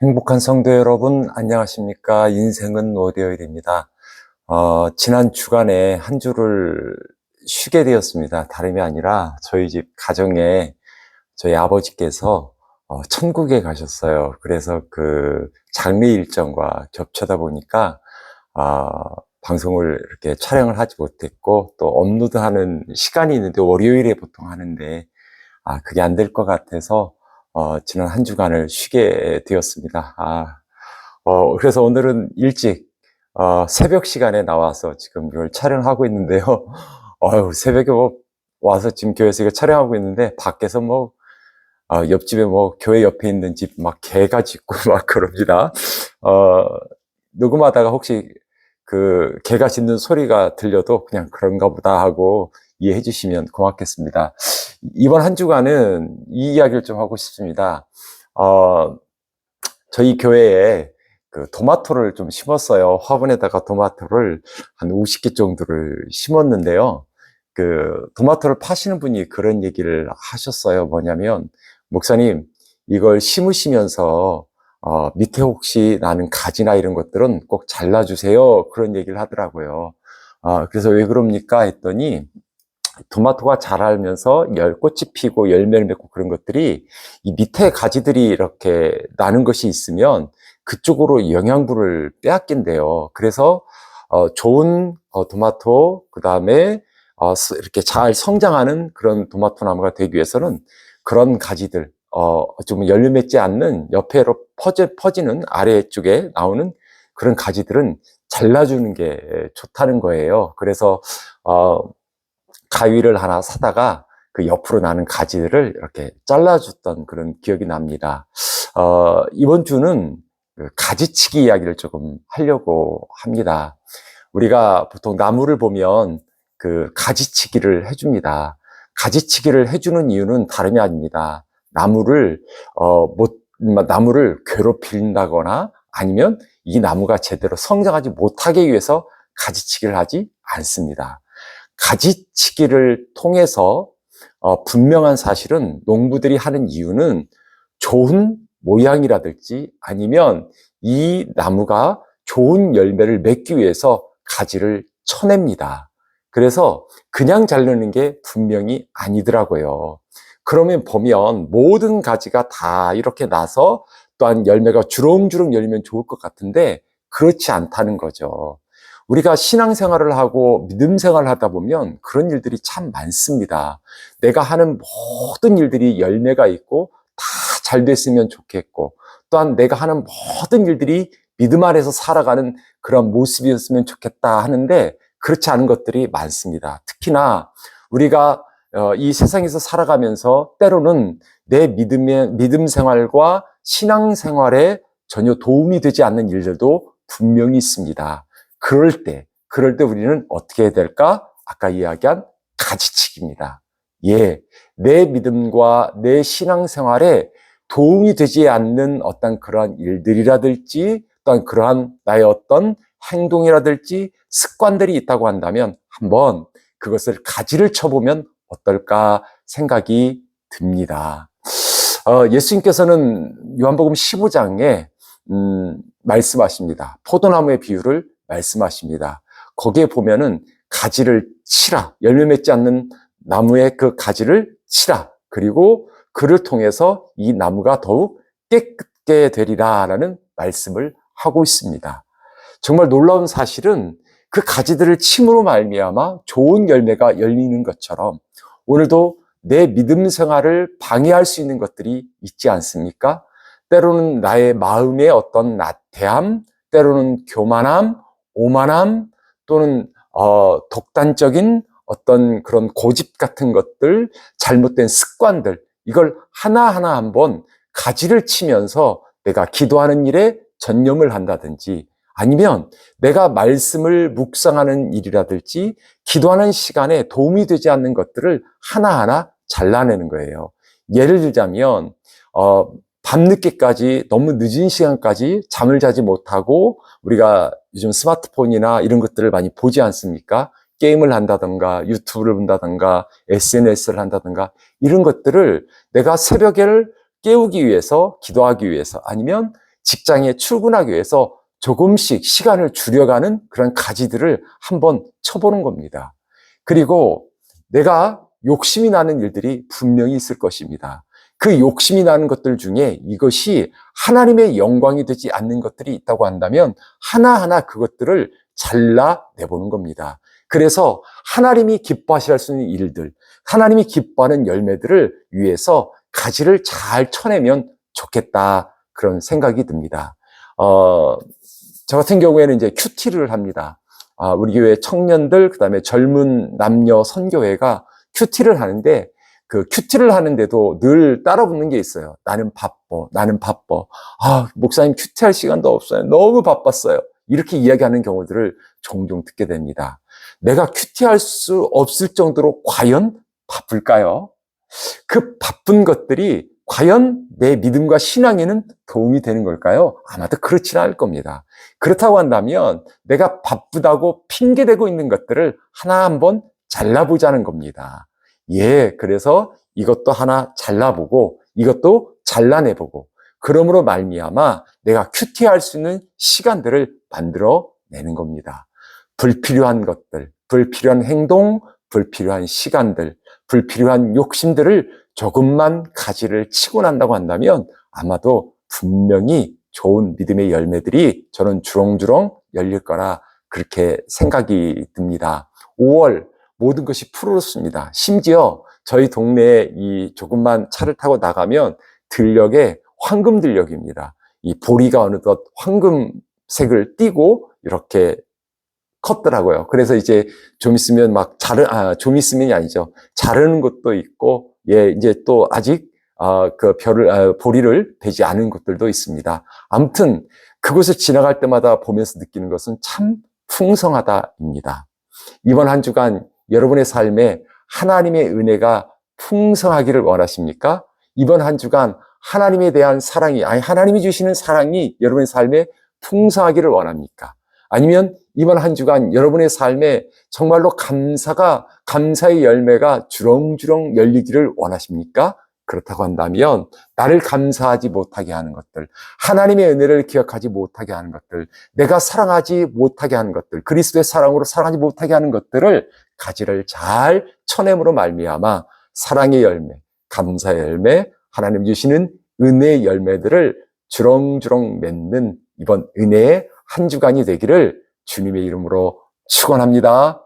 행복한 성도 여러분, 안녕하십니까? 인생은 월요일입니다. 지난 주간에 한 주를 쉬게 되었습니다. 다름이 아니라 저희 집 가정에 저희 아버지께서 천국에 가셨어요. 그래서 그 장례 일정과 겹쳐다 보니까 어, 방송을 이렇게 촬영을 하지 못했고, 또 업로드하는 시간이 있는데 월요일에 보통 하는데 그게 안 될 것 같아서 지난 한 주간을 쉬게 되었습니다. 그래서 오늘은 일찍 새벽 시간에 나와서 지금 이걸 촬영하고 있는데요. 새벽에 와서 지금 교회에서 이거 촬영하고 있는데, 밖에서 옆집에 교회 옆에 있는 집 막 개가 짖고 막 그럽니다. 녹음하다가 혹시 그 개가 짖는 소리가 들려도 그냥 그런가 보다 하고 이해해 주시면 고맙겠습니다. 이번 한 주간은 이 이야기를 좀 하고 싶습니다. 저희 교회에 그 토마토를 좀 심었어요. 화분에다가 토마토를 한 50개 정도를 심었는데요. 그 토마토를 파시는 분이 그런 얘기를 하셨어요. 뭐냐면, 목사님, 이걸 심으시면서 밑에 혹시 나는 가지나 이런 것들은 꼭 잘라주세요. 그런 얘기를 하더라고요. 그래서 왜 그럽니까? 했더니, 토마토가 자라면서 꽃이 피고 열매를 맺고 그런 것들이 이 밑에 가지들이 이렇게 나는 것이 있으면 그쪽으로 영양분을 빼앗긴대요. 그래서 좋은 토마토, 그 다음에 이렇게 잘 성장하는 그런 토마토 나무가 되기 위해서는 그런 가지들, 좀 열매 맺지 않는 옆에로 퍼지는 아래쪽에 나오는 그런 가지들은 잘라주는 게 좋다는 거예요. 그래서 가위를 하나 사다가 그 옆으로 나는 가지를 이렇게 잘라줬던 그런 기억이 납니다. 이번 주는 그 가지치기 이야기를 조금 하려고 합니다. 우리가 보통 나무를 보면 그 가지치기를 해줍니다. 가지치기를 해주는 이유는 다름이 아닙니다. 나무를 괴롭힌다거나 아니면 이 나무가 제대로 성장하지 못하기 위해서 가지치기를 하지 않습니다. 가지치기를 통해서 분명한 사실은 농부들이 하는 이유는 좋은 모양이라든지 아니면 이 나무가 좋은 열매를 맺기 위해서 가지를 쳐냅니다. 그래서 그냥 자르는 게 분명히 아니더라고요. 그러면 보면 모든 가지가 다 이렇게 나서 또한 열매가 주렁주렁 열리면 좋을 것 같은데 그렇지 않다는 거죠. 우리가 신앙생활을 하고 믿음 생활을 하다 보면 그런 일들이 참 많습니다. 내가 하는 모든 일들이 열매가 있고 다 잘 됐으면 좋겠고, 또한 내가 하는 모든 일들이 믿음 안에서 살아가는 그런 모습이었으면 좋겠다 하는데 그렇지 않은 것들이 많습니다. 특히나 우리가 이 세상에서 살아가면서 때로는 내 믿음 생활과 신앙 생활에 전혀 도움이 되지 않는 일들도 분명히 있습니다. 그럴 때 우리는 어떻게 해야 될까? 아까 이야기한 가지치기입니다. 내 믿음과 내 신앙생활에 도움이 되지 않는 어떤 그러한 일들이라든지 또한 그러한 나의 어떤 행동이라든지 습관들이 있다고 한다면 한번 그것을 가지를 쳐보면 어떨까 생각이 듭니다. 예수님께서는 요한복음 15장에 말씀하십니다. 포도나무의 비유를 말씀하십니다. 거기에 보면은 가지를 치라, 열매 맺지 않는 나무의 그 가지를 치라, 그리고 그를 통해서 이 나무가 더욱 깨끗게 되리라라는 말씀을 하고 있습니다. 정말 놀라운 사실은 그 가지들을 침으로 말미암아 좋은 열매가 열리는 것처럼 오늘도 내 믿음 생활을 방해할 수 있는 것들이 있지 않습니까? 때로는 나의 마음의 어떤 나태함, 때로는 교만함, 오만함, 또는 독단적인 어떤 그런 고집 같은 것들, 잘못된 습관들, 이걸 하나하나 한번 가지를 치면서 내가 기도하는 일에 전념을 한다든지 아니면 내가 말씀을 묵상하는 일이라든지 기도하는 시간에 도움이 되지 않는 것들을 하나하나 잘라내는 거예요. 예를 들자면 밤늦게까지 너무 늦은 시간까지 잠을 자지 못하고 우리가 요즘 스마트폰이나 이런 것들을 많이 보지 않습니까? 게임을 한다든가 유튜브를 본다든가 SNS를 한다든가 이런 것들을 내가 새벽에 깨우기 위해서 기도하기 위해서 아니면 직장에 출근하기 위해서 조금씩 시간을 줄여가는 그런 가지들을 한번 쳐보는 겁니다. 그리고 내가 욕심이 나는 일들이 분명히 있을 것입니다. 그 욕심이 나는 것들 중에 이것이 하나님의 영광이 되지 않는 것들이 있다고 한다면 하나하나 그것들을 잘라내보는 겁니다. 그래서 하나님이 기뻐하실 수 있는 일들, 하나님이 기뻐하는 열매들을 위해서 가지를 잘 쳐내면 좋겠다, 그런 생각이 듭니다. 저 같은 경우에는 이제 큐티를 합니다. 우리 교회 청년들, 그 다음에 젊은 남녀 선교회가 큐티를 하는데, 그 큐티를 하는데도 늘 따라붙는 게 있어요. 나는 바빠, 나는 바빠. 목사님 큐티할 시간도 없어요. 너무 바빴어요. 이렇게 이야기하는 경우들을 종종 듣게 됩니다. 내가 큐티할 수 없을 정도로 과연 바쁠까요? 그 바쁜 것들이 과연 내 믿음과 신앙에는 도움이 되는 걸까요? 아마도 그렇지는 않을 겁니다. 그렇다고 한다면 내가 바쁘다고 핑계대고 있는 것들을 하나 한번 잘라보자는 겁니다. 그래서 이것도 하나 잘라보고 이것도 잘라내보고, 그러므로 말미암아 내가 큐티할 수 있는 시간들을 만들어내는 겁니다. 불필요한 것들, 불필요한 행동, 불필요한 시간들, 불필요한 욕심들을 조금만 가지를 치고 난다고 한다면 아마도 분명히 좋은 믿음의 열매들이 저는 주렁주렁 열릴 거라 그렇게 생각이 듭니다. 5월 모든 것이 푸르렀습니다. 심지어 저희 동네에 이 조금만 차를 타고 나가면 들녘에 황금 들녘입니다. 이 보리가 어느덧 황금색을 띠고 이렇게 컸더라고요. 그래서 이제 좀 있으면 좀 있으면이 아니죠. 자르는 것도 있고, 이제 또 아직, 보리를 베지 않은 곳들도 있습니다. 아무튼, 그곳을 지나갈 때마다 보면서 느끼는 것은 참 풍성하다입니다. 이번 한 주간 여러분의 삶에 하나님의 은혜가 풍성하기를 원하십니까? 이번 한 주간 하나님에 대한 사랑이, 하나님이 주시는 사랑이 여러분의 삶에 풍성하기를 원합니까? 아니면 이번 한 주간 여러분의 삶에 정말로 감사의 열매가 주렁주렁 열리기를 원하십니까? 그렇다고 한다면 나를 감사하지 못하게 하는 것들, 하나님의 은혜를 기억하지 못하게 하는 것들, 내가 사랑하지 못하게 하는 것들, 그리스도의 사랑으로 사랑하지 못하게 하는 것들을 가지를 잘 쳐냄으로 말미암아 사랑의 열매, 감사의 열매, 하나님 주시는 은혜의 열매들을 주렁주렁 맺는 이번 은혜의 한 주간이 되기를 주님의 이름으로 축원합니다.